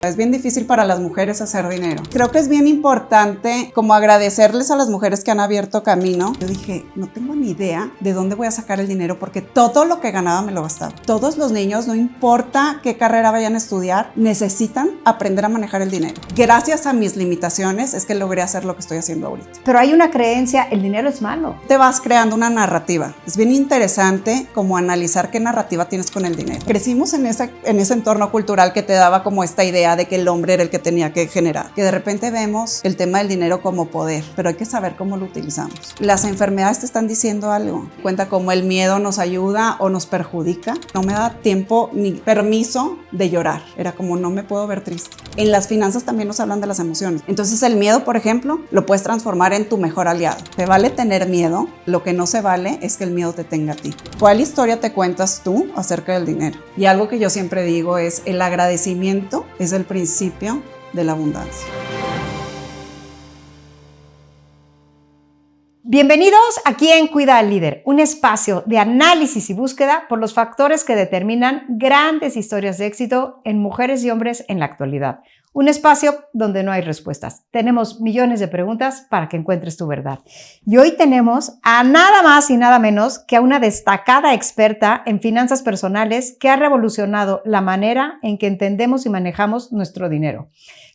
Es bien difícil para las mujeres hacer dinero. Creo que es bien importante como agradecerles a las mujeres que han abierto camino. Yo dije, no tengo ni idea de dónde voy a sacar el dinero porque todo lo que ganaba me lo gastaba. Todos los niños, no importa qué carrera vayan a estudiar, necesitan aprender a manejar el dinero. Gracias a mis limitaciones es que logré hacer lo que estoy haciendo ahorita. Pero hay una creencia, el dinero es malo. Te vas creando una narrativa. Es bien interesante como analizar qué narrativa tienes con el dinero. Crecimos en ese entorno cultural que te daba como esta idea de que el hombre era el que tenía que generar, que de repente vemos el tema del dinero como poder, pero hay que saber cómo lo utilizamos. Las enfermedades te están diciendo algo, cuenta cómo el miedo nos ayuda o nos perjudica. No me da tiempo ni permiso de llorar, era como no me puedo ver triste. En las finanzas también nos hablan de las emociones, entonces el miedo, por ejemplo, lo puedes transformar en tu mejor aliado. Te vale tener miedo, lo que no se vale es que el miedo te tenga a ti. ¿Cuál historia te cuentas tú acerca del dinero? Y algo que yo siempre digo es el agradecimiento es el principio de la abundancia. Bienvenidos aquí en Cuida al Líder, un espacio de análisis y búsqueda por los factores que determinan grandes historias de éxito en mujeres y hombres en la actualidad. Un espacio donde no hay respuestas. Tenemos millones de preguntas para que encuentres tu verdad. Y hoy tenemos a nada más y nada menos que a una destacada experta en finanzas personales que ha revolucionado la manera en que entendemos y manejamos nuestro dinero.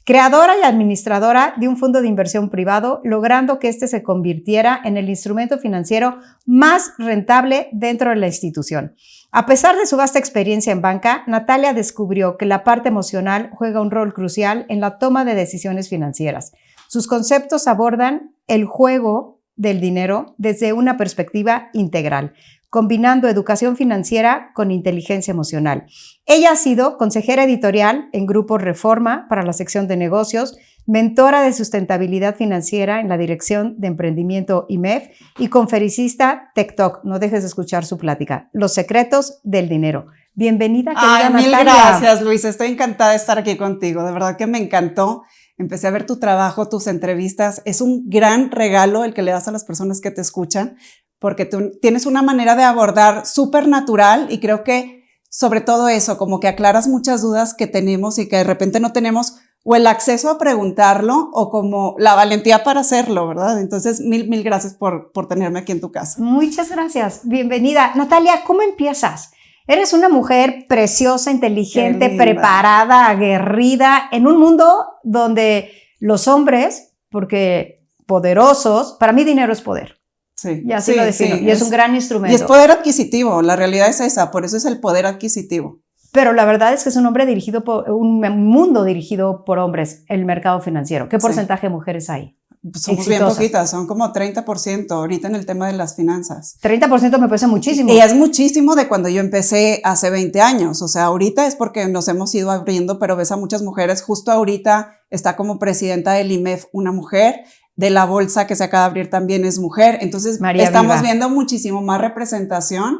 Creadora y administradora de un fondo de inversión privado, logrando que este se convirtiera en el instrumento financiero más rentable dentro de la institución. A pesar de su vasta experiencia en banca, Natalia descubrió que la parte emocional juega un rol crucial en la toma de decisiones financieras. Sus conceptos abordan el juego del dinero desde una perspectiva integral, combinando educación financiera con inteligencia emocional. Ella ha sido consejera editorial en Grupo Reforma para la sección de negocios, mentora de sustentabilidad financiera en la dirección de emprendimiento IMEF y conferencista TikTok. No dejes de escuchar su plática. Los secretos del dinero. Bienvenida, querida Natalia. Mil gracias, Luisa. Estoy encantada de estar aquí contigo. De verdad que me encantó. Empecé a ver tu trabajo, tus entrevistas. Es un gran regalo el que le das a las personas que te escuchan, porque tú tienes una manera de abordar súper natural y creo que sobre todo eso, como que aclaras muchas dudas que tenemos y que de repente no tenemos o el acceso a preguntarlo o como la valentía para hacerlo, ¿verdad? Entonces, mil gracias por tenerme aquí en tu casa. Muchas gracias. Bienvenida. Natalia, ¿cómo empiezas? Eres una mujer preciosa, inteligente, preparada, aguerrida, en un mundo donde los hombres, porque poderosos, para mí dinero es poder. Sí, y así lo defino. Sí, y es un gran instrumento. Y es poder adquisitivo, la realidad es esa, por eso es el poder adquisitivo. Pero la verdad es que es un mundo dirigido por hombres, el mercado financiero. ¿Qué porcentaje de mujeres hay? Somos bien poquitas, son como 30% ahorita en el tema de las finanzas. 30% me parece muchísimo. Y es muchísimo de cuando yo empecé hace 20 años. O sea, ahorita es porque nos hemos ido abriendo, pero ves a muchas mujeres. Justo ahorita está como presidenta del IMEF una mujer. De la bolsa que se acaba de abrir también es mujer. Entonces estamos viendo muchísimo más representación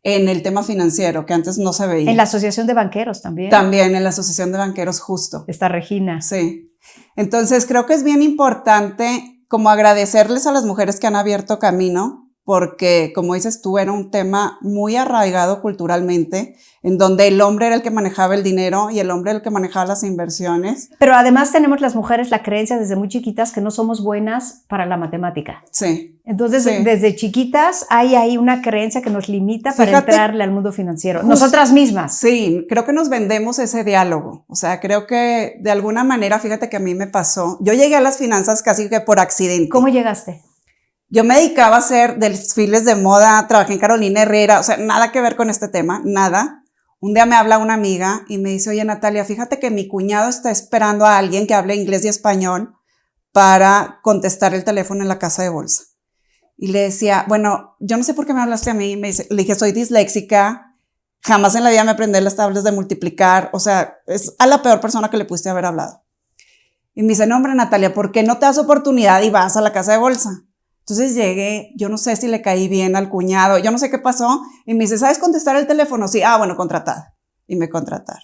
en el tema financiero que antes no se veía. En la Asociación de Banqueros también. También en la Asociación de Banqueros justo. Está Regina. Sí. Entonces creo que es bien importante como agradecerles a las mujeres que han abierto camino porque, como dices tú, era un tema muy arraigado culturalmente, en donde el hombre era el que manejaba el dinero y el hombre era el que manejaba las inversiones. Pero además tenemos las mujeres la creencia desde muy chiquitas que no somos buenas para la matemática. Sí. Entonces, desde chiquitas hay ahí una creencia que nos limita para entrarle al mundo financiero. Nosotras mismas. Sí, creo que nos vendemos ese diálogo. O sea, creo que de alguna manera, fíjate que a mí me pasó, yo llegué a las finanzas casi que por accidente. ¿Cómo llegaste? Yo me dedicaba a hacer desfiles de moda, trabajé en Carolina Herrera, o sea, nada que ver con este tema, nada. Un día me habla una amiga y me dice, oye Natalia, fíjate que mi cuñado está esperando a alguien que hable inglés y español para contestar el teléfono en la casa de bolsa. Y le decía, bueno, yo no sé por qué me hablaste a mí, le dije, soy disléxica, jamás en la vida me aprendí las tablas de multiplicar, o sea, es a la peor persona que le pudiste haber hablado. Y me dice, no hombre Natalia, ¿por qué no te das oportunidad y vas a la casa de bolsa? Entonces llegué, yo no sé si le caí bien al cuñado, yo no sé qué pasó, y me dice, ¿sabes contestar el teléfono? Sí, bueno, contratada. Y me contrataron.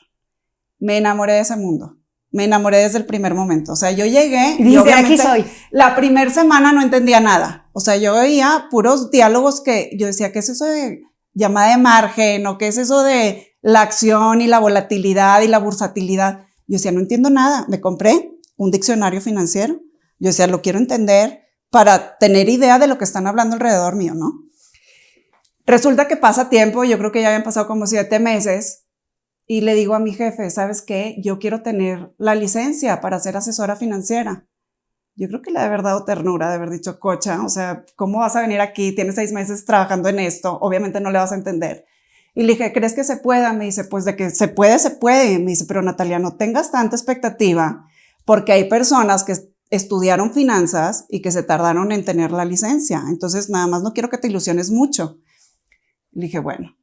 Me enamoré de ese mundo, me enamoré desde el primer momento. O sea, yo llegué y obviamente aquí soy. La primera semana no entendía nada. O sea, yo veía puros diálogos que yo decía, ¿qué es eso de llamada de margen? ¿O qué es eso de la acción y la volatilidad y la bursatilidad? Yo decía, no entiendo nada. Me compré un diccionario financiero. Yo decía, lo quiero entender para tener idea de lo que están hablando alrededor mío, ¿no? Resulta que pasa tiempo, yo creo que ya habían pasado como 7 meses, y le digo a mi jefe, ¿sabes qué? Yo quiero tener la licencia para ser asesora financiera. Yo creo que le ha de haber dado ternura de haber dicho, cocha, o sea, ¿cómo vas a venir aquí? Tienes 6 meses trabajando en esto, obviamente no le vas a entender. Y le dije, ¿crees que se pueda? Me dice, pues de que se puede, se puede. Me dice, pero Natalia, no tengas tanta expectativa, porque hay personas que estudiaron finanzas y que se tardaron en tener la licencia. Entonces, nada más no quiero que te ilusiones mucho. Le dije, bueno,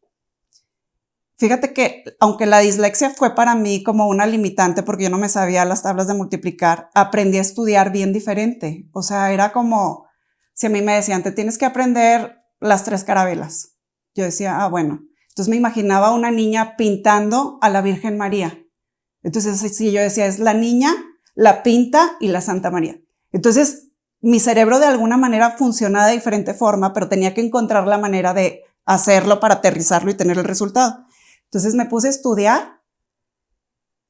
fíjate que aunque la dislexia fue para mí como una limitante porque yo no me sabía las tablas de multiplicar, aprendí a estudiar bien diferente. O sea, era como si a mí me decían, te tienes que aprender las 3 carabelas. Yo decía, bueno. Entonces me imaginaba una niña pintando a la Virgen María. Entonces sí, yo decía, es la niña, la pinta y la Santa María. Entonces mi cerebro de alguna manera funcionaba de diferente forma, pero tenía que encontrar la manera de hacerlo para aterrizarlo y tener el resultado. Entonces me puse a estudiar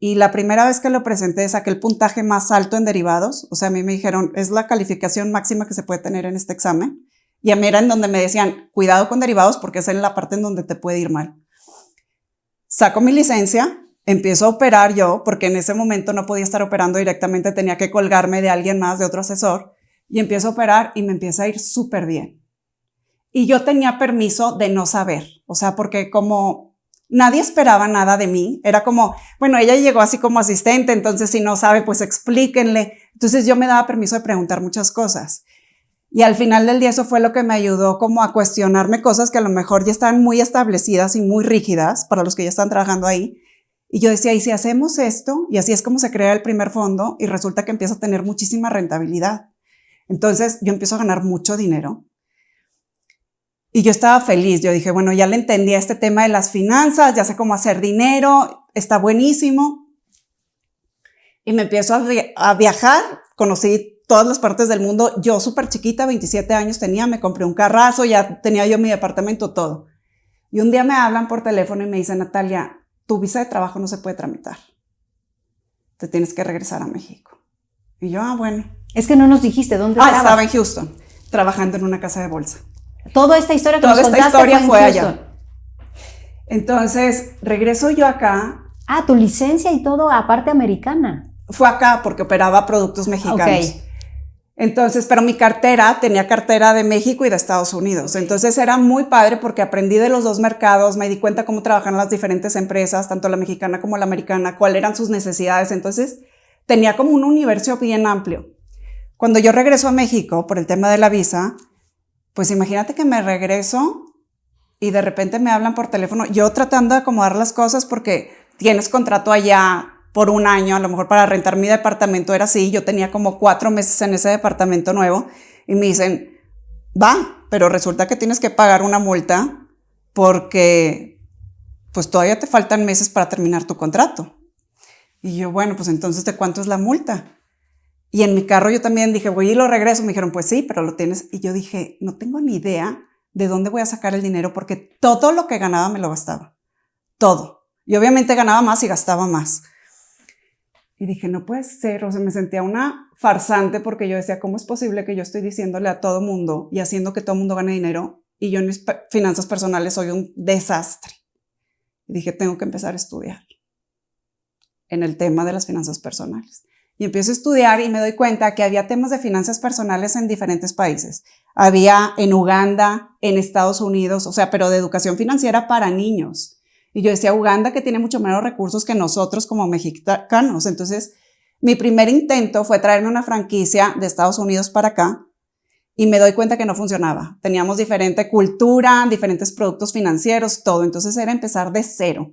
y la primera vez que lo presenté saqué el puntaje más alto en derivados. O sea, a mí me dijeron, es la calificación máxima que se puede tener en este examen. Y a mí era en donde me decían, cuidado con derivados porque es en la parte en donde te puede ir mal. Saco mi licencia, empiezo a operar yo, porque en ese momento no podía estar operando directamente, tenía que colgarme de alguien más, de otro asesor, y empiezo a operar y me empieza a ir súper bien. Y yo tenía permiso de no saber, o sea, porque como nadie esperaba nada de mí, era como, bueno, ella llegó así como asistente, entonces si no sabe, pues explíquenle. Entonces yo me daba permiso de preguntar muchas cosas. Y al final del día eso fue lo que me ayudó como a cuestionarme cosas que a lo mejor ya estaban muy establecidas y muy rígidas para los que ya están trabajando ahí. Y yo decía, ¿y si hacemos esto? Y así es como se crea el primer fondo y resulta que empieza a tener muchísima rentabilidad. Entonces yo empiezo a ganar mucho dinero. Y yo estaba feliz. Yo dije, bueno, ya le entendí a este tema de las finanzas, ya sé cómo hacer dinero, está buenísimo. Y me empiezo a viajar, conocí todas las partes del mundo. Yo súper chiquita, 27 años tenía, me compré un carrazo, ya tenía yo mi departamento, todo. Y un día me hablan por teléfono y me dicen, Natalia, tu visa de trabajo no se puede tramitar. Te tienes que regresar a México. Y yo, bueno. Es que no nos dijiste dónde estabas. Estaba en Houston, trabajando en una casa de bolsa. Toda esta historia que Toda nos esta contaste historia fue fue en allá. Houston. Entonces, regreso yo acá. Ah, tu licencia y todo, aparte americana. Fue acá porque operaba productos mexicanos. Okay. Entonces, pero mi cartera, tenía cartera de México y de Estados Unidos. Entonces era muy padre porque aprendí de los dos mercados, me di cuenta cómo trabajan las diferentes empresas, tanto la mexicana como la americana, cuáles eran sus necesidades. Entonces tenía como un universo bien amplio. Cuando yo regreso a México por el tema de la visa, pues imagínate que me regreso y de repente me hablan por teléfono, yo tratando de acomodar las cosas porque tienes contrato allá por un año, a lo mejor para rentar mi departamento era así, yo tenía como 4 meses en ese departamento nuevo y me dicen, va, pero resulta que tienes que pagar una multa porque pues todavía te faltan meses para terminar tu contrato. Y yo, bueno, pues entonces ¿de cuánto es la multa? Y en mi carro yo también dije, voy y lo regreso. Me dijeron, pues sí, pero lo tienes. Y yo dije, no tengo ni idea de dónde voy a sacar el dinero porque todo lo que ganaba me lo gastaba. Todo. Y obviamente ganaba más y gastaba más. Y dije, no puede ser. O sea, me sentía una farsante porque yo decía, ¿cómo es posible que yo estoy diciéndole a todo mundo y haciendo que todo mundo gane dinero y yo en mis finanzas personales soy un desastre? Y dije, tengo que empezar a estudiar en el tema de las finanzas personales. Y empiezo a estudiar y me doy cuenta que había temas de finanzas personales en diferentes países. Había en Uganda, en Estados Unidos, o sea, pero de educación financiera para niños. Y yo decía, Uganda que tiene mucho menos recursos que nosotros como mexicanos. Entonces, mi primer intento fue traerme una franquicia de Estados Unidos para acá y me doy cuenta que no funcionaba. Teníamos diferente cultura, diferentes productos financieros, todo. Entonces era empezar de cero.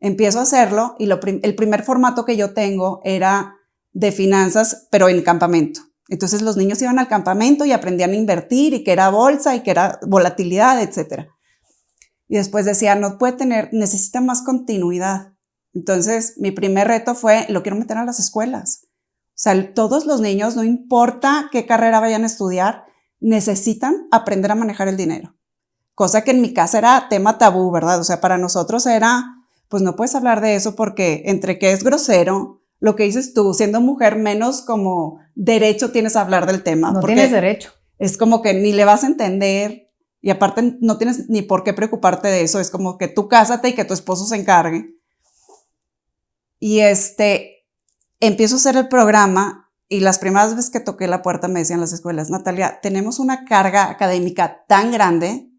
Empiezo a hacerlo y el primer formato que yo tengo era de finanzas, pero en campamento. Entonces los niños iban al campamento y aprendían a invertir y que era bolsa y que era volatilidad, etcétera. Y después decía, no puede tener, necesita más continuidad. Entonces mi primer reto fue, lo quiero meter a las escuelas. O sea, todos los niños, no importa qué carrera vayan a estudiar, necesitan aprender a manejar el dinero. Cosa que en mi casa era tema tabú, ¿verdad? O sea, para nosotros era, pues no puedes hablar de eso porque entre que es grosero, lo que dices tú, siendo mujer, menos como derecho tienes a hablar del tema. No tienes derecho. Es como que ni le vas a entender y aparte no tienes ni por qué preocuparte de eso. Es como que tú cásate y que tu esposo se encargue. Y empiezo a hacer el programa y las primeras veces que toqué la puerta me decían las escuelas, Natalia, tenemos una carga académica tan grande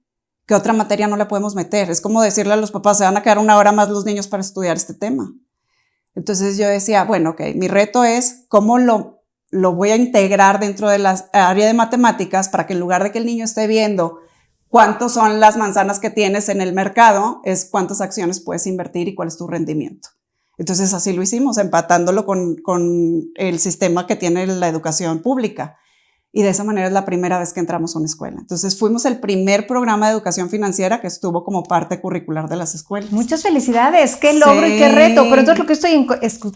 que otra materia no la podemos meter. Es como decirle a los papás, se van a quedar 1 hora más los niños para estudiar este tema. Entonces yo decía, bueno, ok, mi reto es cómo lo voy a integrar dentro de la área de matemáticas para que en lugar de que el niño esté viendo cuántos son las manzanas que tienes en el mercado, es cuántas acciones puedes invertir y cuál es tu rendimiento. Entonces así lo hicimos, empatándolo con el sistema que tiene la educación pública. Y de esa manera es la primera vez que entramos a una escuela. Entonces fuimos el primer programa de educación financiera que estuvo como parte curricular de las escuelas. Muchas felicidades, qué logro y qué reto. Pero entonces lo que estoy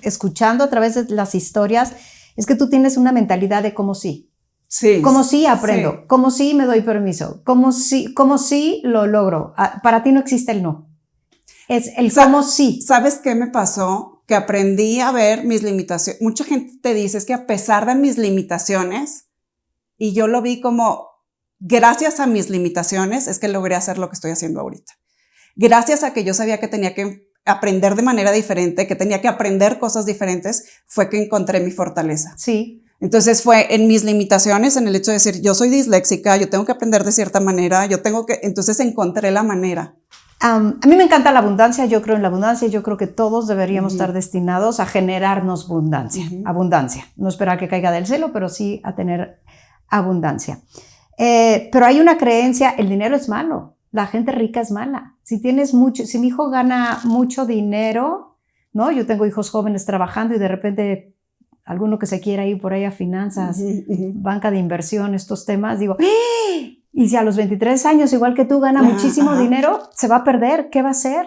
escuchando a través de las historias es que tú tienes una mentalidad de cómo sí. Sí. Como sí aprendo, sí. Como sí me doy permiso, como sí lo logro. Para ti no existe el no. Es el cómo sí. ¿Sabes qué me pasó? Que aprendí a ver mis limitaciones. Mucha gente te dice, es que a pesar de mis limitaciones, y yo lo vi como, gracias a mis limitaciones, es que logré hacer lo que estoy haciendo ahorita. Gracias a que yo sabía que tenía que aprender de manera diferente, que tenía que aprender cosas diferentes, fue que encontré mi fortaleza. Sí. Entonces fue en mis limitaciones, en el hecho de decir, yo soy disléxica, yo tengo que aprender de cierta manera, entonces encontré la manera. A mí me encanta la abundancia, yo creo en la abundancia, yo creo que todos deberíamos estar destinados a generarnos abundancia. No esperar que caiga del cielo, pero sí a tener abundancia. Pero hay una creencia, el dinero es malo, la gente rica es mala. Si mi hijo gana mucho dinero, ¿no? Yo tengo hijos jóvenes trabajando y de repente alguno que se quiera ir por ahí a finanzas, banca de inversión, estos temas, digo, ¡eh! Y si a los 23 años, igual que tú, gana muchísimo dinero, se va a perder. ¿Qué va a hacer?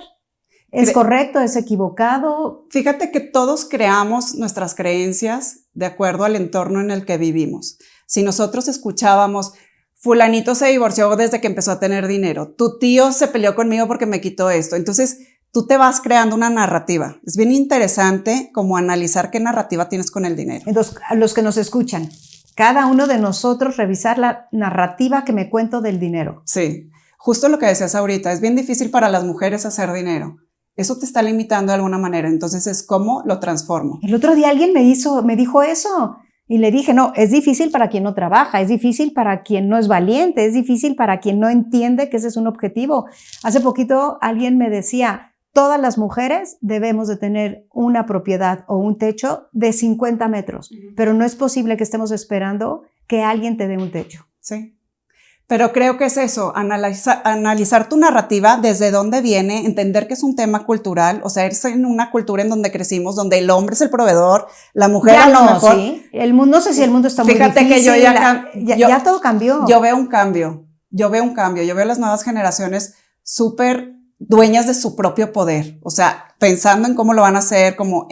¿Es correcto? ¿Es equivocado? Fíjate que todos creamos nuestras creencias de acuerdo al entorno en el que vivimos. Si nosotros escuchábamos, fulanito se divorció desde que empezó a tener dinero, tu tío se peleó conmigo porque me quitó esto, entonces tú te vas creando una narrativa. Es bien interesante como analizar qué narrativa tienes con el dinero. Entonces, a los que nos escuchan, cada uno de nosotros revisar la narrativa que me cuento del dinero. Sí, justo lo que decías ahorita, es bien difícil para las mujeres hacer dinero. Eso te está limitando de alguna manera, entonces es cómo lo transformo. El otro día alguien me dijo eso y le dije, no, es difícil para quien no trabaja, es difícil para quien no es valiente, es difícil para quien no entiende que ese es un objetivo. Hace poquito alguien me decía, todas las mujeres debemos de tener una propiedad o un techo de 50 metros, pero no es posible que estemos esperando que alguien te dé un techo. Sí, pero creo que es eso, analizar tu narrativa, desde dónde viene, entender que es un tema cultural, o sea, es en una cultura en donde crecimos, donde el hombre es el proveedor, la mujer ya a lo no, mejor. ¿sí? No sé si el mundo está muy difícil. Fíjate que ya todo cambió. Yo veo un cambio, yo veo las nuevas generaciones súper dueñas de su propio poder, o sea, pensando en cómo lo van a hacer, como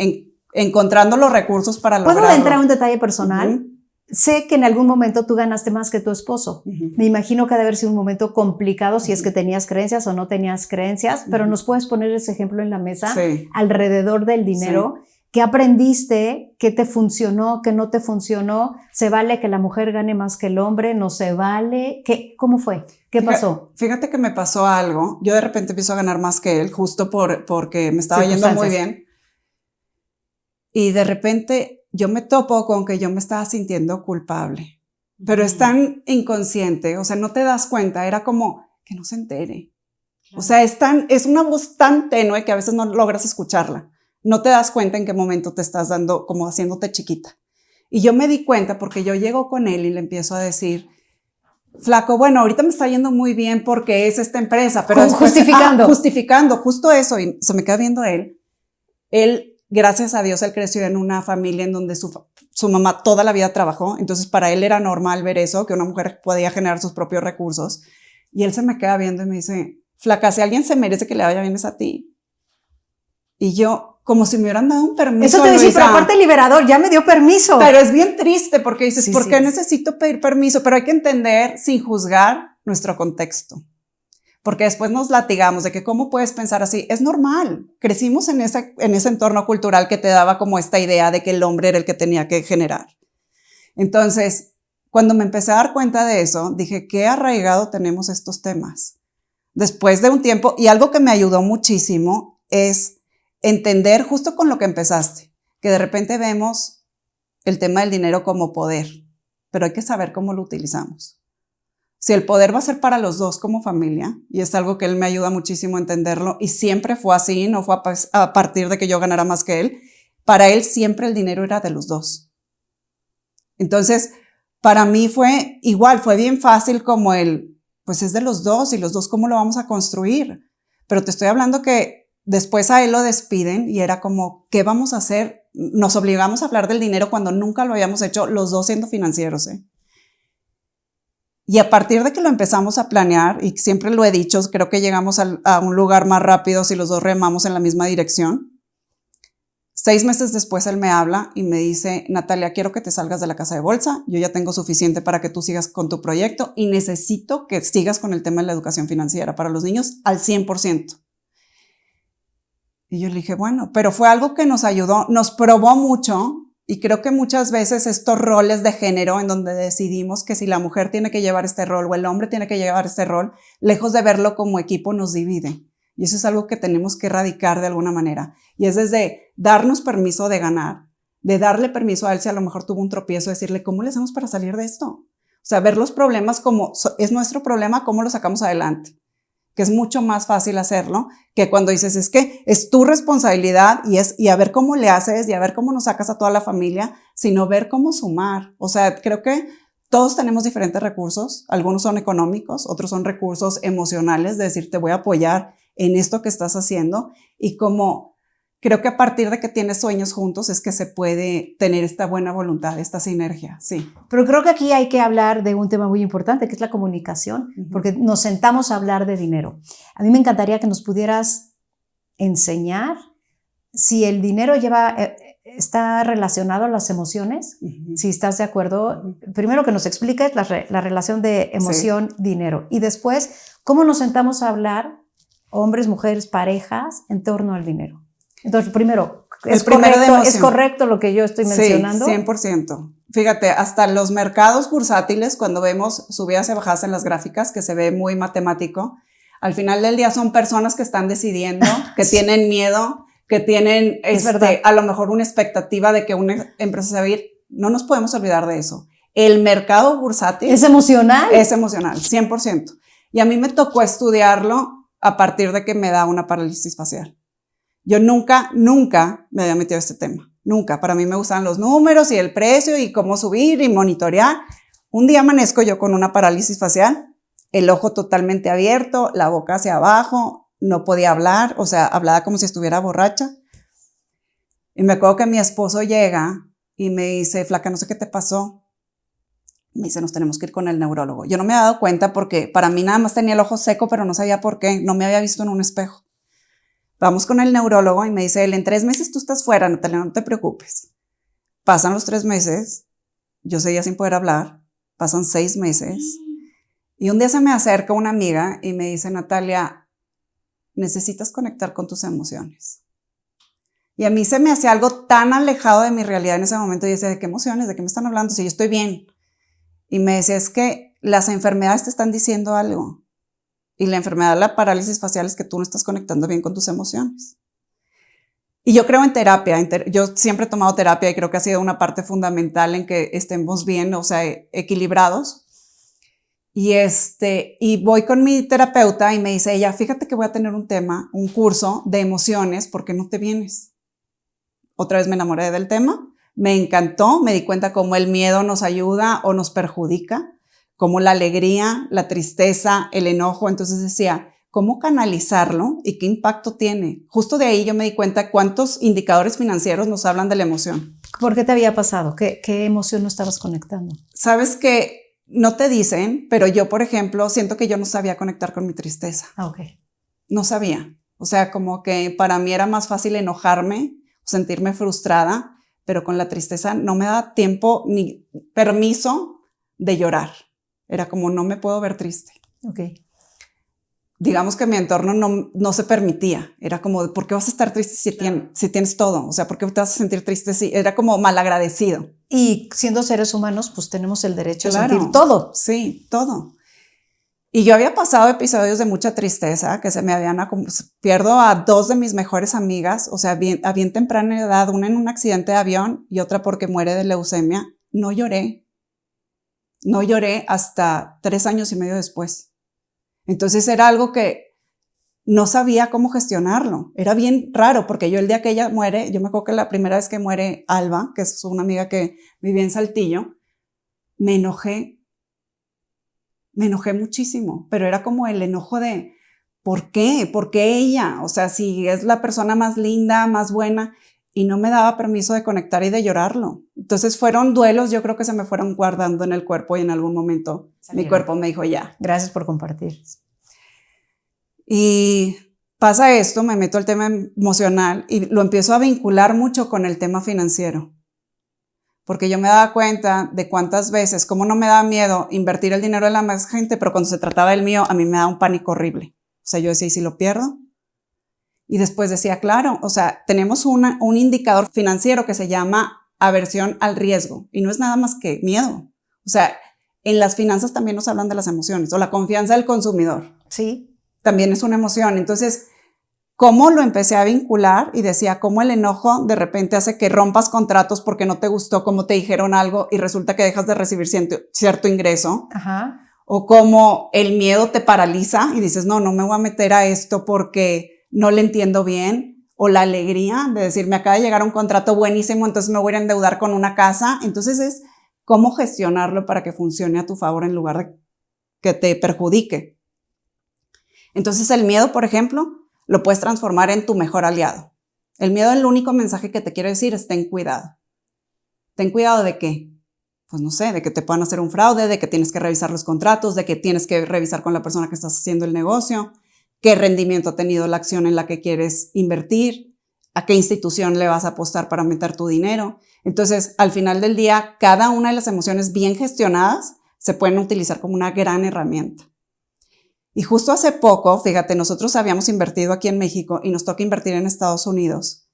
encontrando los recursos para lograrlo. ¿Puedo entrar a un detalle personal? Sé que en algún momento tú ganaste más que tu esposo. Me imagino que ha de haber sido un momento complicado si es que tenías creencias o no tenías creencias, pero ¿nos puedes poner ese ejemplo en la mesa alrededor del dinero? Sí. ¿Qué aprendiste? ¿Qué te funcionó? ¿Qué no te funcionó? ¿Se vale que la mujer gane más que el hombre? ¿No se vale? ¿Cómo fue? ¿Qué pasó? Fíjate que me pasó algo. Yo de repente empiezo a ganar más que él, justo porque me estaba yendo muy bien. Y de repente yo me topo con que yo me estaba sintiendo culpable. Pero es tan inconsciente, o sea, no te das cuenta. Era como que no se entere. Claro. O sea, es una voz tan tenue que a veces no logras escucharla. No te das cuenta en qué momento te estás dando, como haciéndote chiquita. Y yo me di cuenta porque yo llego con él y le empiezo a decir, flaco, bueno, ahorita me está yendo muy bien porque es esta empresa, pero después, justificando, justo eso, y se me queda viendo él. Él, gracias a Dios, él creció en una familia en donde su mamá toda la vida trabajó, entonces para él era normal ver eso, que una mujer podía generar sus propios recursos. Y él se me queda viendo y me dice, flaca, si alguien se merece que le vaya bien es a ti. Y yo, como si me hubieran dado un permiso. Eso te dice, pero aparte liberador, ya me dio permiso. Pero es bien triste porque dices, ¿por qué necesito pedir permiso? Pero hay que entender sin juzgar nuestro contexto. porque después nos latigamos de que cómo puedes pensar así. Es normal. Crecimos en ese entorno cultural que te daba como esta idea de que el hombre era el que tenía que generar. Entonces, cuando me empecé a dar cuenta de eso, dije, qué arraigado tenemos estos temas. Después de un tiempo, y algo que me ayudó muchísimo es entender justo con lo que empezaste, que de repente vemos el tema del dinero como poder, pero hay que saber cómo lo utilizamos. Si el poder va a ser para los dos como familia, y es algo que él me ayuda muchísimo a entenderlo, y siempre fue así, no fue a partir de que yo ganara más que él, para él siempre el dinero era de los dos. Entonces, para mí fue igual, fue bien fácil como pues es de los dos, y los dos cómo lo vamos a construir. Pero te estoy hablando que después a él lo despiden, y era como, ¿qué vamos a hacer? Nos obligamos a hablar del dinero cuando nunca lo habíamos hecho, los dos siendo financieros, ¿eh? Y a partir de que lo empezamos a planear, y siempre lo he dicho, creo que llegamos a un lugar más rápido si los dos remamos en la misma dirección. 6 meses después él me habla y me dice, Natalia, quiero que te salgas de la casa de bolsa, yo ya tengo suficiente para que tú sigas con tu proyecto y necesito que sigas con el tema de la educación financiera para los niños al 100%. Y yo le dije, bueno, pero fue algo que nos ayudó, nos probó mucho. Y creo que muchas veces estos roles de género en donde decidimos que si la mujer tiene que llevar este rol o el hombre tiene que llevar este rol, lejos de verlo como equipo nos divide. Y eso es algo que tenemos que erradicar de alguna manera. Y es desde darnos permiso de ganar, de darle permiso a él si a lo mejor tuvo un tropiezo, decirle, ¿cómo le hacemos para salir de esto? O sea, ver los problemas como es nuestro problema, ¿cómo lo sacamos adelante? Que es mucho más fácil hacerlo que cuando dices, es que es tu responsabilidad y a ver cómo le haces y a ver cómo nos sacas a toda la familia, sino ver cómo sumar. O sea, creo que todos tenemos diferentes recursos, algunos son económicos, otros son recursos emocionales, de decir, te voy a apoyar en esto que estás haciendo, y como creo que a partir de que tienes sueños juntos es que se puede tener esta buena voluntad, esta sinergia, sí. Pero creo que aquí hay que hablar de un tema muy importante, que es la comunicación, porque nos sentamos a hablar de dinero. A mí me encantaría que nos pudieras enseñar si el dinero está relacionado a las emociones, si estás de acuerdo. Primero que nos expliques la relación de emoción-dinero, y después cómo nos sentamos a hablar, hombres, mujeres, parejas, en torno al dinero. Entonces, primero, ¿es correcto lo que yo estoy mencionando? Sí, 100%. Fíjate, hasta los mercados bursátiles, cuando vemos subidas y bajadas en las gráficas, que se ve muy matemático, al final del día son personas que están decidiendo, que tienen miedo, que tienen a lo mejor una expectativa de que una empresa se va a ir. No nos podemos olvidar de eso. El mercado bursátil ¿es emocional? Es emocional, 100%. Y a mí me tocó estudiarlo a partir de que me da una parálisis facial. Yo nunca me había metido a este tema. Nunca. Para mí me gustan los números y el precio y cómo subir y monitorear. Un día amanezco yo con una parálisis facial, el ojo totalmente abierto, la boca hacia abajo, no podía hablar, o sea, hablaba como si estuviera borracha. Y me acuerdo que mi esposo llega y me dice, flaca, no sé qué te pasó. Me dice, nos tenemos que ir con el neurólogo. Yo no me había dado cuenta porque para mí nada más tenía el ojo seco, pero no sabía por qué. No me había visto en un espejo. Vamos con el neurólogo y me dice él, en 3 meses tú estás fuera, Natalia, no te preocupes. Pasan los 3 meses, yo seguía sin poder hablar, pasan 6 meses. Y un día se me acerca una amiga y me dice, Natalia, necesitas conectar con tus emociones. Y a mí se me hacía algo tan alejado de mi realidad en ese momento. Y yo decía, ¿de qué emociones? ¿De qué me están hablando? Si yo estoy bien. Y me decía, es que las enfermedades te están diciendo algo. Y la enfermedad de la parálisis facial es que tú no estás conectando bien con tus emociones. Y yo creo en terapia. Yo siempre he tomado terapia y creo que ha sido una parte fundamental en que estemos bien, o sea, equilibrados. Y voy con mi terapeuta y me dice ella, fíjate que voy a tener un curso de emociones, ¿por qué no te vienes? Otra vez me enamoré del tema, me encantó, me di cuenta cómo el miedo nos ayuda o nos perjudica, cómo la alegría, la tristeza, el enojo. Entonces decía, ¿cómo canalizarlo y qué impacto tiene? Justo de ahí yo me di cuenta cuántos indicadores financieros nos hablan de la emoción. ¿Por qué te había pasado? ¿Qué emoción no estabas conectando? Sabes que no te dicen, pero yo, por ejemplo, siento que yo no sabía conectar con mi tristeza. No sabía. O sea, como que para mí era más fácil enojarme, sentirme frustrada, pero con la tristeza no me daba tiempo ni permiso de llorar. Era como, no me puedo ver triste. digamos que mi entorno no se permitía. Era como, ¿por qué vas a estar triste si tienes todo? O sea, ¿por qué te vas a sentir triste si era como malagradecido? Y siendo seres humanos, pues tenemos el derecho Claro, a sentir todo. Sí, todo. Y yo había pasado episodios de mucha tristeza, que se me habían, pierdo a 2 de mis mejores amigas, o sea, a bien temprana edad, una en un accidente de avión y otra porque muere de leucemia. No lloré hasta 3 años y medio después. Entonces era algo que no sabía cómo gestionarlo. Era bien raro, porque yo el día que ella muere, yo me acuerdo que la primera vez que muere Alba, que es una amiga que vivía en Saltillo, me enojé muchísimo, pero era como el enojo de, ¿por qué? ¿Por qué ella? O sea, si es la persona más linda, más buena, y no me daba permiso de conectar y de llorarlo. Entonces fueron duelos, yo creo que se me fueron guardando en el cuerpo y en algún momento mi cuerpo me dijo ya. Gracias por compartir. Y pasa esto, me meto al tema emocional y lo empiezo a vincular mucho con el tema financiero. Porque yo me daba cuenta de cuántas veces, cómo no me daba miedo invertir el dinero de la más gente, pero cuando se trataba del mío, a mí me daba un pánico horrible. O sea, yo decía, ¿y si lo pierdo? Y después decía, claro, o sea, tenemos un indicador financiero que se llama aversión al riesgo y no es nada más que miedo. O sea, en las finanzas también nos hablan de las emociones o la confianza del consumidor. Sí. También es una emoción. Entonces, cómo lo empecé a vincular y decía cómo el enojo de repente hace que rompas contratos porque no te gustó cómo te dijeron algo y resulta que dejas de recibir cierto ingreso. Ajá. O cómo el miedo te paraliza y dices, no me voy a meter a esto porque no le entiendo bien. O la alegría de decir, me acaba de llegar un contrato buenísimo, entonces me voy a ir a endeudar con una casa. Entonces es cómo gestionarlo para que funcione a tu favor en lugar de que te perjudique. Entonces el miedo, por ejemplo, lo puedes transformar en tu mejor aliado. El miedo, el único mensaje que te quiero decir es ten cuidado. ¿Ten cuidado de qué? Pues no sé, de que te puedan hacer un fraude, de que tienes que revisar los contratos, de que tienes que revisar con la persona que estás haciendo el negocio, qué rendimiento ha tenido la acción en la que quieres invertir, a qué institución le vas a apostar para meter tu dinero. Entonces, al final del día, cada una de las emociones bien gestionadas se pueden utilizar como una gran herramienta. Y justo hace poco, fíjate, nosotros habíamos invertido aquí en México y nos toca invertir en Estados Unidos.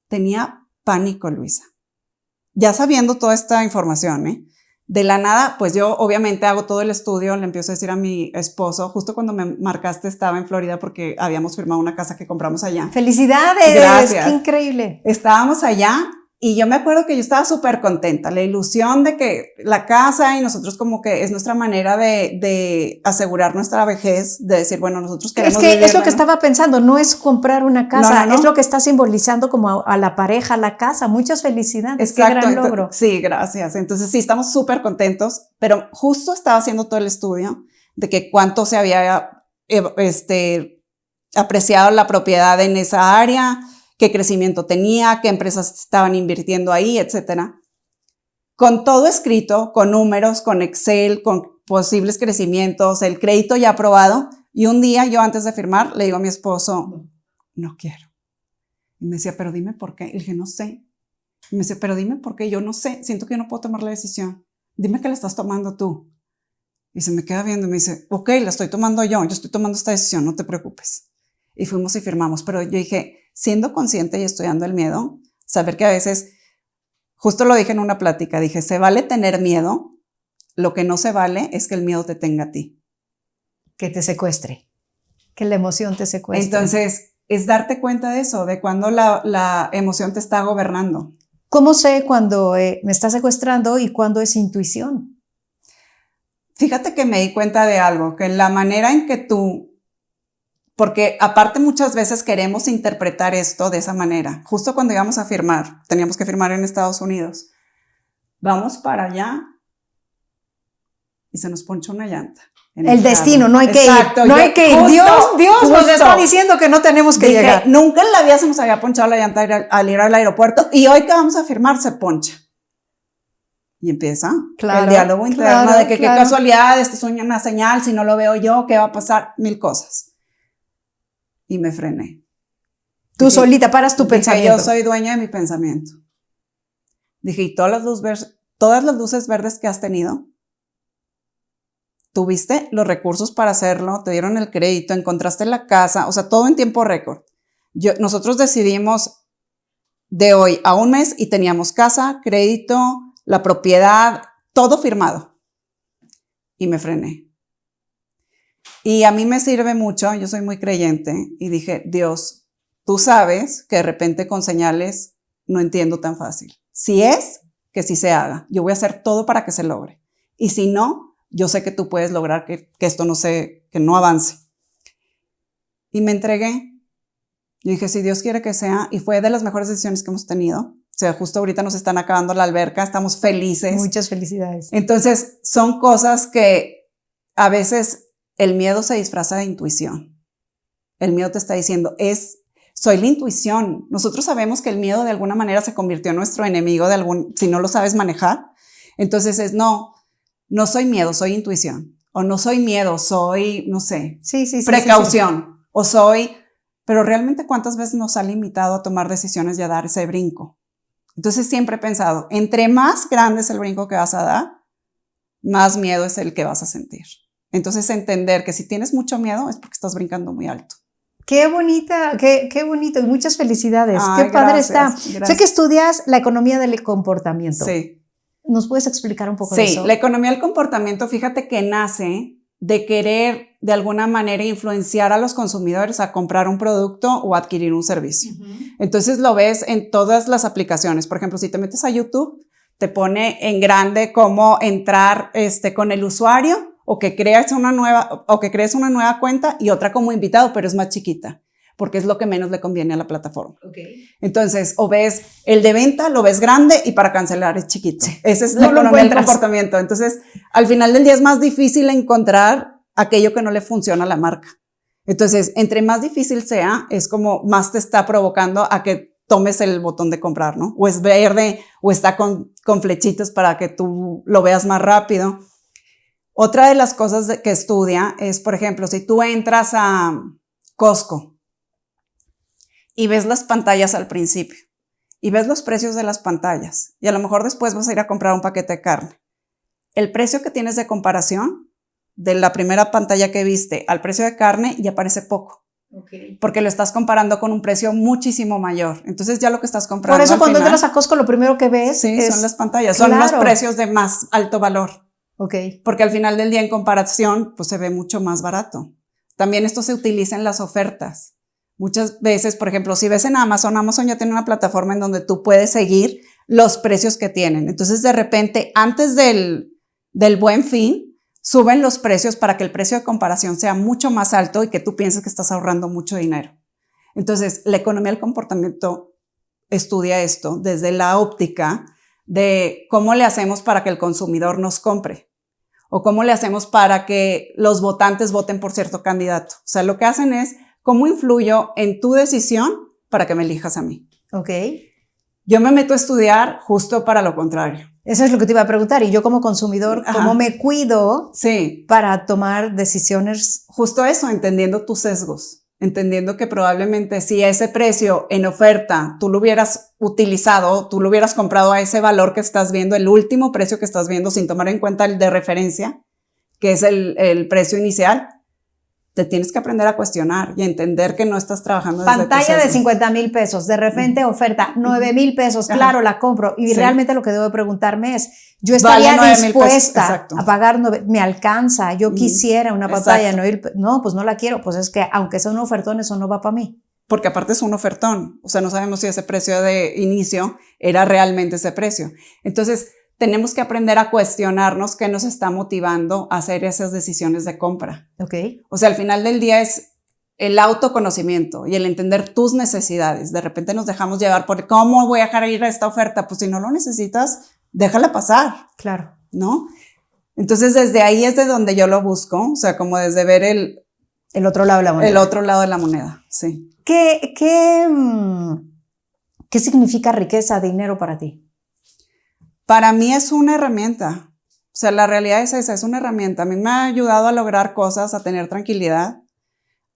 Tenía pánico, Luisa. Ya sabiendo toda esta información, de la nada, pues yo obviamente hago todo el estudio, le empiezo a decir a mi esposo, justo cuando me marcaste estaba en Florida porque habíamos firmado una casa que compramos allá. ¡Felicidades! Gracias. ¡Qué increíble! Estábamos allá. Y yo me acuerdo que yo estaba súper contenta, la ilusión de que la casa y nosotros como que es nuestra manera de asegurar nuestra vejez, de decir, bueno, nosotros queremos vivir. Es lo ¿no? que estaba pensando, no es comprar una casa, no. Es lo que está simbolizando como a la pareja, a la casa. Muchas felicidades, exacto, qué gran logro. Sí, gracias. Entonces sí, estamos súper contentos, pero justo estaba haciendo todo el estudio de que cuánto se había apreciado la propiedad en esa área, qué crecimiento tenía, qué empresas estaban invirtiendo ahí, etcétera. Con todo escrito, con números, con Excel, con posibles crecimientos, el crédito ya aprobado. Y un día yo antes de firmar le digo a mi esposo, no quiero. Y me decía, pero dime por qué. Y le dije, no sé. Y me dice, pero dime por qué. Yo no sé, siento que yo no puedo tomar la decisión. Dime que la estás tomando tú. Y se me queda viendo y me dice, ok, la estoy tomando yo estoy tomando esta decisión, no te preocupes. Y fuimos y firmamos. Pero yo dije, siendo consciente y estudiando el miedo, saber que a veces, justo lo dije en una plática, dije, se vale tener miedo, lo que no se vale es que el miedo te tenga a ti. Que te secuestre, que la emoción te secuestre. Entonces, es darte cuenta de eso, de cuando la emoción te está gobernando. ¿Cómo sé cuando me está secuestrando y cuándo es intuición? Fíjate que me di cuenta de algo, que la manera en que tú, porque aparte muchas veces queremos interpretar esto de esa manera. Justo cuando íbamos a firmar, teníamos que firmar en Estados Unidos. Vamos para allá y se nos ponchó una llanta. El destino, no hay que Exacto, ir. No hay que ir. Dios nos está diciendo que no tenemos que llegar. Nunca en la vida se nos había ponchado la llanta al ir al aeropuerto y hoy que vamos a firmar se poncha. Y empieza el diálogo interno de que qué casualidad, esto es una señal, si no lo veo yo, ¿qué va a pasar? 1000 cosas. Y me frené. Tú solita paras tu pensamiento. Yo soy dueña de mi pensamiento. Dije, ¿y todas las luces verdes que has tenido? tuviste los recursos para hacerlo, te dieron el crédito, encontraste la casa, o sea, todo en tiempo récord. Nosotros decidimos de hoy a un mes y teníamos casa, crédito, la propiedad, todo firmado. Y me frené. Y a mí me sirve mucho, yo soy muy creyente, y dije, Dios, tú sabes que de repente con señales no entiendo tan fácil. Si es, que sí se haga. Yo voy a hacer todo para que se logre. Y si no, yo sé que tú puedes lograr que esto que no avance. Y me entregué. Yo dije, si Dios quiere que sea, y fue de las mejores decisiones que hemos tenido. O sea, justo ahorita nos están acabando la alberca, estamos felices. Muchas felicidades. Entonces, son cosas que a veces el miedo se disfraza de intuición. El miedo te está diciendo, soy la intuición. Nosotros sabemos que el miedo de alguna manera se convirtió en nuestro enemigo si no lo sabes manejar. Entonces no soy miedo, soy intuición. O no soy miedo, soy, no sé, precaución. Sí. O pero realmente ¿cuántas veces nos ha limitado a tomar decisiones y a dar ese brinco? Entonces siempre he pensado, entre más grande es el brinco que vas a dar, más miedo es el que vas a sentir. Entonces entender que si tienes mucho miedo es porque estás brincando muy alto. Qué bonita, qué bonito y muchas felicidades. Ay, qué padre está. Gracias. Sé que estudias la economía del comportamiento. Sí. ¿Nos puedes explicar un poco de eso? Sí, la economía del comportamiento, fíjate que nace de querer de alguna manera influenciar a los consumidores a comprar un producto o adquirir un servicio. Entonces lo ves en todas las aplicaciones. Por ejemplo, si te metes a YouTube, te pone en grande cómo entrar con el usuario o que crees una nueva cuenta y otra como invitado, pero es más chiquita, porque es lo que menos le conviene a la plataforma. Okay. Entonces, o ves el de venta, lo ves grande y para cancelar es chiquito. Esa es la economía del comportamiento. Entonces, al final del día es más difícil encontrar aquello que no le funciona a la marca. Entonces, entre más difícil sea, es como más te está provocando a que tomes el botón de comprar, ¿no? O es verde o está con flechitas para que tú lo veas más rápido. Otra de las cosas que estudia es, por ejemplo, si tú entras a Costco y ves las pantallas al principio y ves los precios de las pantallas y a lo mejor después vas a ir a comprar un paquete de carne. El precio que tienes de comparación de la primera pantalla que viste al precio de carne ya parece poco. Okay. Porque lo estás comparando con un precio muchísimo mayor. Entonces ya lo que estás comprando. Por eso cuando entras a Costco lo primero que ves son las pantallas, claro, son los precios de más alto valor. Okay. Porque al final del día en comparación pues se ve mucho más barato. También esto se utiliza en las ofertas. Muchas veces, por ejemplo, si ves en Amazon ya tiene una plataforma en donde tú puedes seguir los precios que tienen. Entonces de repente antes del Buen Fin suben los precios para que el precio de comparación sea mucho más alto y que tú pienses que estás ahorrando mucho dinero. Entonces la economía del comportamiento estudia esto desde la óptica de cómo le hacemos para que el consumidor nos compre o cómo le hacemos para que los votantes voten por cierto candidato. O sea, lo que hacen es cómo influyo en tu decisión para que me elijas a mí. Ok. Yo me meto a estudiar justo para lo contrario. Eso es lo que te iba a preguntar. Y yo como consumidor, ¿cómo me cuido para tomar decisiones? Justo eso, entendiendo tus sesgos. Entendiendo que probablemente si ese precio en oferta tú lo hubieras utilizado, tú lo hubieras comprado a ese valor que estás viendo, el último precio que estás viendo sin tomar en cuenta el de referencia, que es el precio inicial, te tienes que aprender a cuestionar y entender que no estás trabajando desde pantalla de 50,000 pesos, de repente oferta 9,000 pesos, claro, la compro. Y realmente lo que debo preguntarme es, yo estaría dispuesta a pagar, me alcanza, yo quisiera una pantalla de 9,000 pesos. No, pues no la quiero, pues es que aunque sea un ofertón, eso no va para mí. Porque aparte es un ofertón, o sea, no sabemos si ese precio de inicio era realmente ese precio. Entonces, tenemos que aprender a cuestionarnos qué nos está motivando a hacer esas decisiones de compra. Okay. O sea, al final del día es el autoconocimiento y el entender tus necesidades. De repente nos dejamos llevar por ¿cómo voy a dejar ir a esta oferta? Pues si no lo necesitas, déjala pasar. Claro. ¿No? Entonces, desde ahí es de donde yo lo busco, o sea, como desde ver el otro lado de la moneda. El otro lado de la moneda, sí. ¿Qué significa riqueza, dinero para ti? Para mí es una herramienta, o sea, la realidad es esa, es una herramienta. A mí me ha ayudado a lograr cosas, a tener tranquilidad,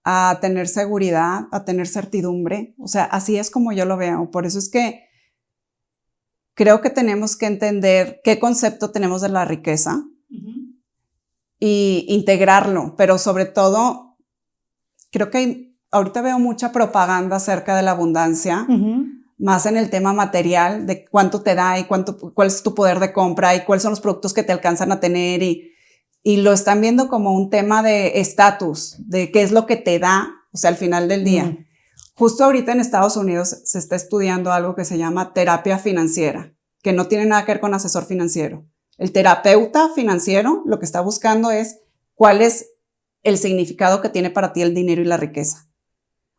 a tener seguridad, a tener certidumbre, o sea, así es como yo lo veo. Por eso es que creo que tenemos que entender qué concepto tenemos de la riqueza y integrarlo, pero sobre todo, creo que ahorita veo mucha propaganda acerca de la abundancia, más en el tema material, de cuánto te da y cuál es tu poder de compra y cuáles son los productos que te alcanzan a tener y lo están viendo como un tema de estatus, de qué es lo que te da, o sea, al final del día. Justo ahorita en Estados Unidos se está estudiando algo que se llama terapia financiera, que no tiene nada que ver con asesor financiero. El terapeuta financiero lo que está buscando es cuál es el significado que tiene para ti el dinero y la riqueza.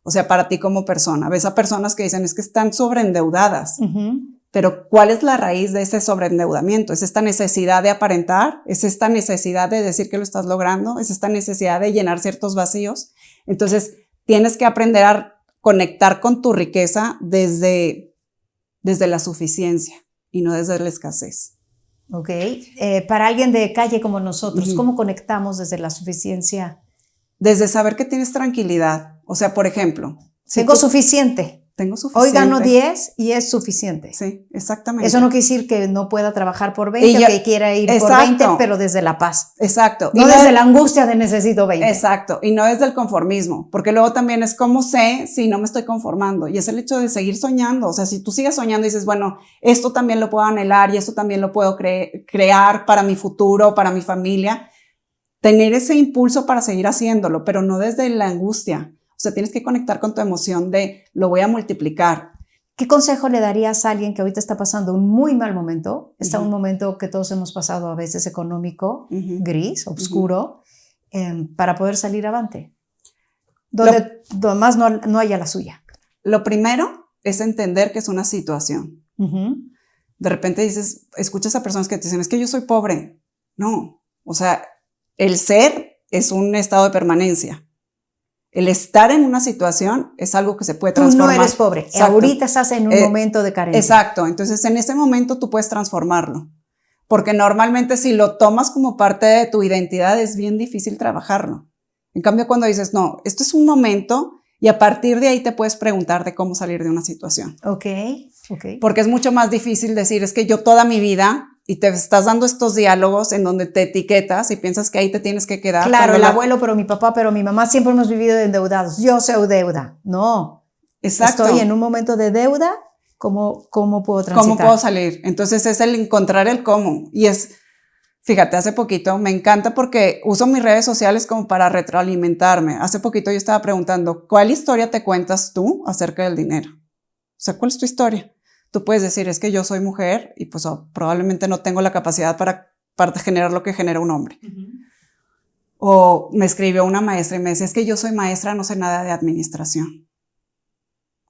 O sea, para ti como persona. Ves a personas que dicen es que están sobreendeudadas, pero ¿cuál es la raíz de ese sobreendeudamiento? ¿Es esta necesidad de aparentar? ¿Es esta necesidad de decir que lo estás logrando? ¿Es esta necesidad de llenar ciertos vacíos? Entonces, tienes que aprender a conectar con tu riqueza desde la suficiencia y no desde la escasez. Ok. Para alguien de calle como nosotros, ¿cómo conectamos desde la suficiencia? Desde saber que tienes tranquilidad. O sea, por ejemplo. Tengo suficiente. Tengo suficiente. Hoy gano 10 y es suficiente. Sí, exactamente. Eso no quiere decir que no pueda trabajar por 20 o que quiera ir por 20, pero desde la paz. Exacto. No desde la angustia de necesito 20. Exacto. Y no desde el conformismo, porque luego también es cómo sé si no me estoy conformando. Y es el hecho de seguir soñando. O sea, si tú sigues soñando y dices, bueno, esto también lo puedo anhelar y esto también lo puedo crear para mi futuro, para mi familia, tener ese impulso para seguir haciéndolo, pero no desde la angustia. O sea, tienes que conectar con tu emoción de lo voy a multiplicar. ¿Qué consejo le darías a alguien que ahorita está pasando un muy mal momento? Está un momento que todos hemos pasado a veces económico, gris, oscuro, para poder salir avante. Donde más no haya la suya. Lo primero es entender que es una situación. De repente escuchas a personas que te dicen, es que yo soy pobre. No, o sea, el ser es un estado de permanencia. El estar en una situación es algo que se puede transformar. Tú no eres pobre. Exacto. Ahorita estás en un momento de carencia. Exacto. Entonces, en ese momento tú puedes transformarlo. Porque normalmente si lo tomas como parte de tu identidad es bien difícil trabajarlo. En cambio, cuando dices, no, esto es un momento y a partir de ahí te puedes preguntar de cómo salir de una situación. Ok. Porque es mucho más difícil decir, es que yo toda mi vida... y te estás dando estos diálogos en donde te etiquetas y piensas que ahí te tienes que quedar. Claro, el abuelo, pero mi papá, pero mi mamá, siempre hemos vivido endeudados. Yo soy deuda. No. Exacto. Estoy en un momento de deuda. ¿Cómo puedo transitar? ¿Cómo puedo salir? Entonces es el encontrar el cómo. Y fíjate, hace poquito me encanta porque uso mis redes sociales como para retroalimentarme. Hace poquito yo estaba preguntando, ¿cuál historia te cuentas tú acerca del dinero? O sea, ¿cuál es tu historia? Tú puedes decir, es que yo soy mujer y pues probablemente no tengo la capacidad para generar lo que genera un hombre. O me escribió una maestra y me decía, es que yo soy maestra, no sé nada de administración.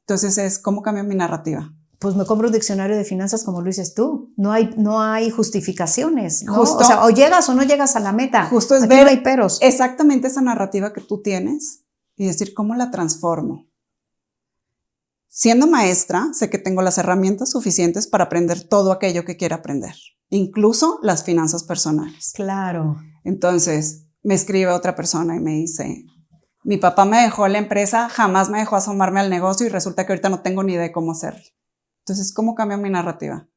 Entonces ¿cómo cambio mi narrativa? Pues me compro un diccionario de finanzas como lo dices tú. No hay justificaciones, ¿no? O sea, o llegas o no llegas a la meta. Justo es aquí ver no hay peros. Exactamente esa narrativa que tú tienes y decir, ¿cómo la transformo? Siendo maestra, sé que tengo las herramientas suficientes para aprender todo aquello que quiera aprender, incluso las finanzas personales. Claro. Entonces, me escribe otra persona y me dice, mi papá me dejó la empresa, jamás me dejó asomarme al negocio y resulta que ahorita no tengo ni idea de cómo hacerlo. Entonces, ¿cómo cambio mi narrativa?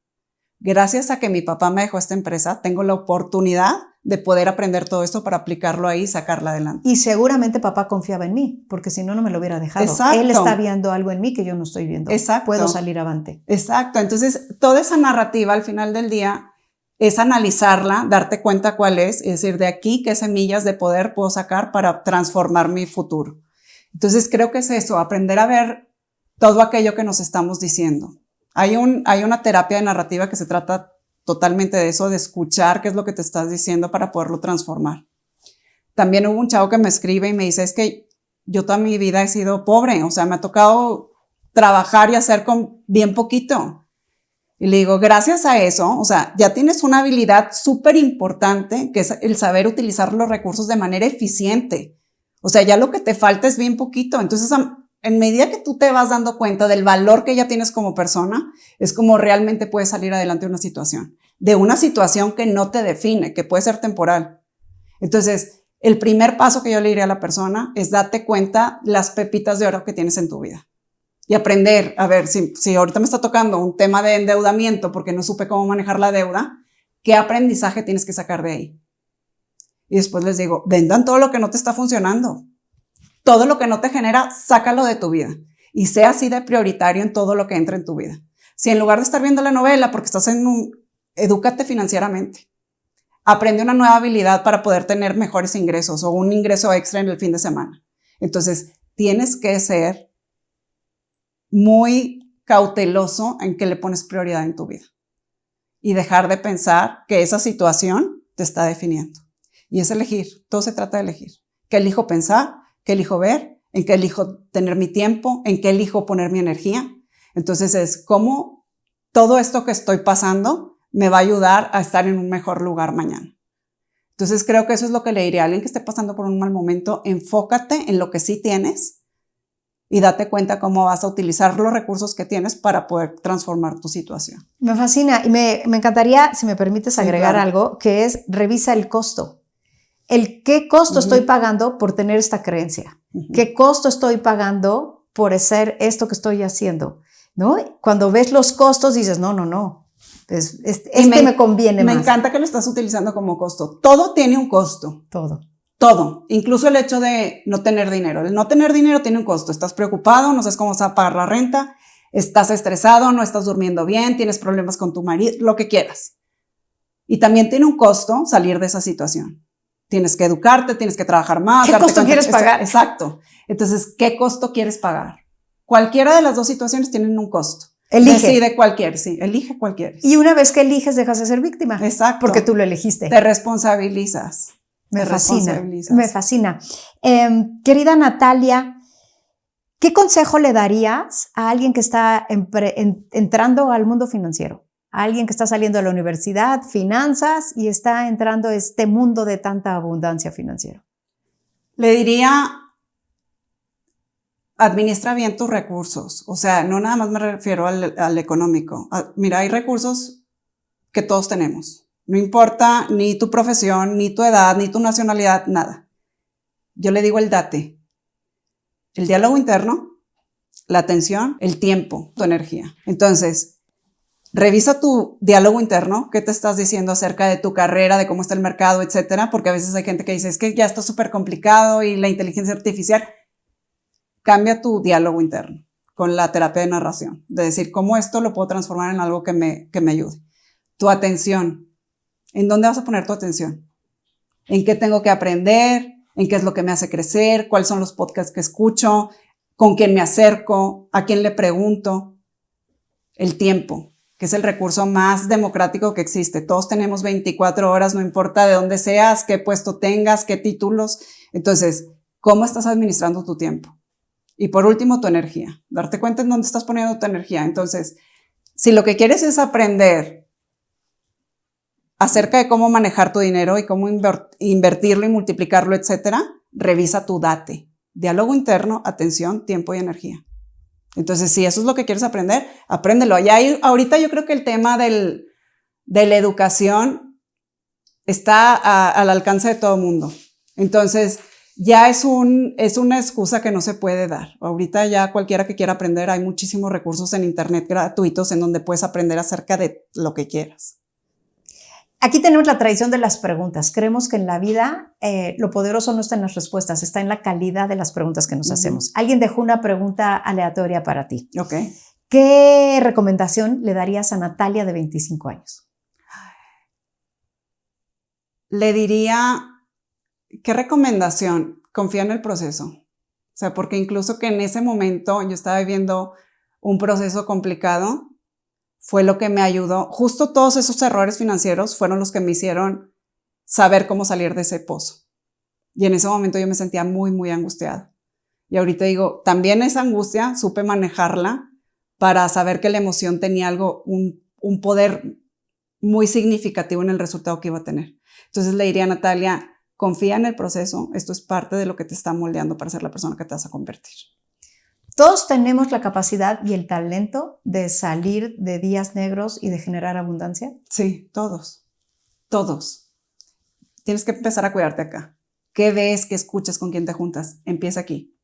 Gracias a que mi papá me dejó esta empresa, tengo la oportunidad de poder aprender todo esto para aplicarlo ahí y sacarla adelante. Y seguramente papá confiaba en mí, porque si no, no me lo hubiera dejado. Exacto. Él está viendo algo en mí que yo no estoy viendo. Exacto. Puedo salir avante. Exacto. Entonces, toda esa narrativa al final del día es analizarla, darte cuenta cuál es decir, de aquí qué semillas de poder puedo sacar para transformar mi futuro. Entonces, creo que es eso, aprender a ver todo aquello que nos estamos diciendo. Hay una terapia de narrativa que se trata totalmente de eso, de escuchar qué es lo que te estás diciendo para poderlo transformar. También hubo un chavo que me escribe y me dice, es que yo toda mi vida he sido pobre, o sea, me ha tocado trabajar y hacer con bien poquito. Y le digo, gracias a eso, o sea, ya tienes una habilidad súper importante, que es el saber utilizar los recursos de manera eficiente. O sea, ya lo que te falta es bien poquito. Entonces, en medida que tú te vas dando cuenta del valor que ya tienes como persona, es como realmente puedes salir adelante de una situación que no te define, que puede ser temporal. Entonces, el primer paso que yo le diría a la persona es darte cuenta las pepitas de oro que tienes en tu vida. Y aprender, a ver, si ahorita me está tocando un tema de endeudamiento porque no supe cómo manejar la deuda, ¿qué aprendizaje tienes que sacar de ahí? Y después les digo, vendan todo lo que no te está funcionando. Todo lo que no te genera, sácalo de tu vida. Y sea así de prioritario en todo lo que entra en tu vida. Si en lugar de estar viendo la novela, porque estás edúcate financieramente. Aprende una nueva habilidad para poder tener mejores ingresos o un ingreso extra en el fin de semana. Entonces, tienes que ser muy cauteloso en qué le pones prioridad en tu vida. Y dejar de pensar que esa situación te está definiendo. Y es elegir, todo se trata de elegir. ¿Qué elijo pensar? ¿Qué elijo ver? ¿En qué elijo tener mi tiempo? ¿En qué elijo poner mi energía? Entonces es cómo todo esto que estoy pasando me va a ayudar a estar en un mejor lugar mañana. Entonces creo que eso es lo que le diría a alguien que esté pasando por un mal momento. Enfócate en lo que sí tienes y date cuenta cómo vas a utilizar los recursos que tienes para poder transformar tu situación. Me fascina y me encantaría, si me permites agregar algo, que es revisa el costo. ¿Qué costo estoy pagando por tener esta creencia? ¿Qué costo estoy pagando por hacer esto que estoy haciendo? ¿No? Cuando ves los costos dices, no. Me conviene más. Me encanta que lo estás utilizando como costo. Todo tiene un costo. Todo. Incluso el hecho de no tener dinero. El no tener dinero tiene un costo. Estás preocupado, no sabes cómo vas a pagar la renta, estás estresado, no estás durmiendo bien, tienes problemas con tu marido, lo que quieras. Y también tiene un costo salir de esa situación. Tienes que educarte, tienes que trabajar más. ¿Qué costo quieres pagar? Exacto. Entonces, ¿qué costo quieres pagar? Cualquiera de las dos situaciones tienen un costo. Elige. Decide cuál quieres, sí, elige cuál quieres. Y una vez que eliges, dejas de ser víctima. Exacto. Porque tú lo elegiste. Te responsabilizas. Me fascina. Querida Natalia, ¿qué consejo le darías a alguien que está entrando al mundo financiero? A alguien que está saliendo de la universidad, finanzas, y está entrando a este mundo de tanta abundancia financiera. Le diría, administra bien tus recursos. O sea, no nada más me refiero al económico. Mira, hay recursos que todos tenemos. No importa ni tu profesión, ni tu edad, ni tu nacionalidad, nada. Yo le digo el date. El diálogo interno, la atención, el tiempo, tu energía. Entonces, revisa tu diálogo interno, qué te estás diciendo acerca de tu carrera, de cómo está el mercado, etcétera, porque a veces hay gente que dice, es que ya está súper complicado y la inteligencia artificial. Cambia tu diálogo interno con la terapia de narración, de decir, ¿cómo esto lo puedo transformar en algo que me ayude? Tu atención. ¿En dónde vas a poner tu atención? ¿En qué tengo que aprender? ¿En qué es lo que me hace crecer? ¿Cuáles son los podcasts que escucho? ¿Con quién me acerco? ¿A quién le pregunto? El tiempo, que es el recurso más democrático que existe. Todos tenemos 24 horas, no importa de dónde seas, qué puesto tengas, qué títulos. Entonces, ¿cómo estás administrando tu tiempo? Y por último, tu energía. Darte cuenta en dónde estás poniendo tu energía. Entonces, si lo que quieres es aprender acerca de cómo manejar tu dinero y cómo invertirlo y multiplicarlo, etcétera, revisa tu DATE. Diálogo interno, atención, tiempo y energía. Entonces, si eso es lo que quieres aprender, apréndelo. Ahorita yo creo que el tema de la educación está al alcance de todo el mundo. Entonces, ya es una excusa que no se puede dar. Ahorita ya cualquiera que quiera aprender, hay muchísimos recursos en internet gratuitos en donde puedes aprender acerca de lo que quieras. Aquí tenemos la tradición de las preguntas. Creemos que en la vida lo poderoso no está en las respuestas, está en la calidad de las preguntas que nos hacemos. Alguien dejó una pregunta aleatoria para ti. Okay. ¿Qué recomendación le darías a Natalia de 25 años? Le diría, ¿qué recomendación? Confía en el proceso. O sea, porque incluso que en ese momento yo estaba viviendo un proceso complicado, fue lo que me ayudó. Justo todos esos errores financieros fueron los que me hicieron saber cómo salir de ese pozo. Y en ese momento yo me sentía muy, muy angustiada. Y ahorita digo, también esa angustia supe manejarla para saber que la emoción tenía un poder muy significativo en el resultado que iba a tener. Entonces le diría a Natalia, confía en el proceso, esto es parte de lo que te está moldeando para ser la persona que te vas a convertir. Todos tenemos la capacidad y el talento de salir de días negros y de generar abundancia. Sí, todos. Tienes que empezar a cuidarte acá. ¿Qué ves? ¿Qué escuchas? ¿Con quién te juntas? Empieza aquí.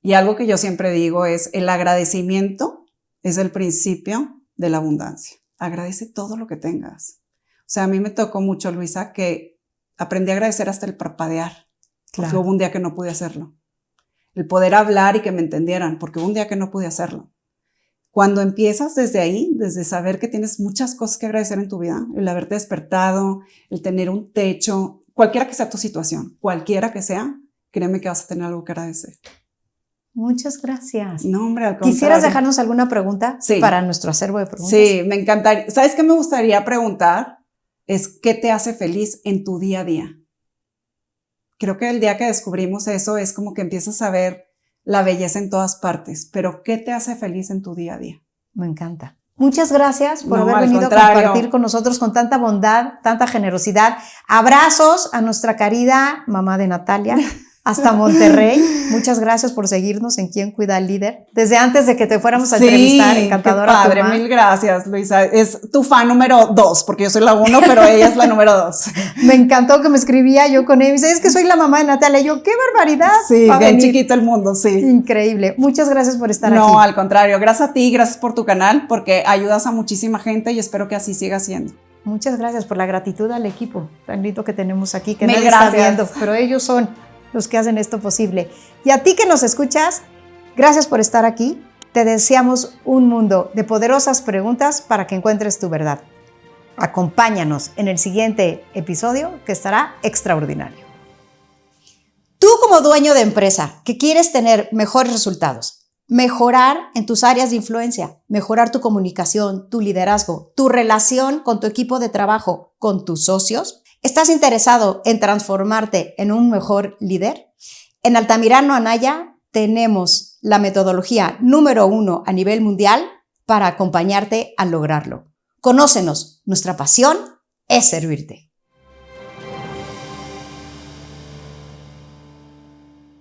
Y algo que yo siempre digo es, el agradecimiento es el principio de la abundancia. Agradece todo lo que tengas. O sea, a mí me tocó mucho, Luisa, que aprendí a agradecer hasta el parpadear, porque Claro. hubo un día que no pude hacerlo. El poder hablar y que me entendieran, porque hubo un día que no pude hacerlo. Cuando empiezas desde ahí, desde saber que tienes muchas cosas que agradecer en tu vida, el haberte despertado, el tener un techo, cualquiera que sea tu situación, cualquiera que sea, créeme que vas a tener algo que agradecer. Muchas gracias. No, hombre, al contrario. ¿Quisieras dejarnos alguna pregunta Sí. para nuestro acervo de preguntas? Sí, me encantaría. ¿Sabes qué me gustaría preguntar? Es ¿qué te hace feliz en tu día a día? Creo que el día que descubrimos eso es como que empiezas a ver la belleza en todas partes, pero ¿qué te hace feliz en tu día a día? Me encanta. Muchas gracias por No, haber al venido a contrario. compartir con nosotros con tanta bondad, tanta generosidad. Abrazos a nuestra querida mamá de Natalia hasta Monterrey. Muchas gracias por seguirnos en Quién Cuida al Líder. Desde antes de que te fuéramos a entrevistar, encantadora qué padre, tu mamá. mil gracias, Luisa. Es tu fan número 2, porque yo soy la 1, pero ella es la número 2. Me encantó que me escribía yo con él. Y dice, es que soy la mamá de Natalia. Y yo, qué barbaridad. Sí, Va a bien venir. chiquito el mundo, sí. Increíble. Muchas gracias por estar No, aquí. al contrario, gracias a ti, gracias por tu canal, porque ayudas a muchísima gente y espero que así siga siendo. Muchas gracias por la gratitud al equipo tan lindo que tenemos aquí, que Mil nadie está gracias. viendo, pero ellos son los que hacen esto posible. Y a ti que nos escuchas, gracias por estar aquí. Te deseamos un mundo de poderosas preguntas para que encuentres tu verdad. Acompáñanos en el siguiente episodio que estará extraordinario. Tú como dueño de empresa que quieres tener mejores resultados, mejorar en tus áreas de influencia, mejorar tu comunicación, tu liderazgo, tu relación con tu equipo de trabajo, con tus socios, ¿estás interesado en transformarte en un mejor líder? En Altamirano Anaya tenemos la metodología número 1 a nivel mundial para acompañarte a lograrlo. Conócenos, nuestra pasión es servirte.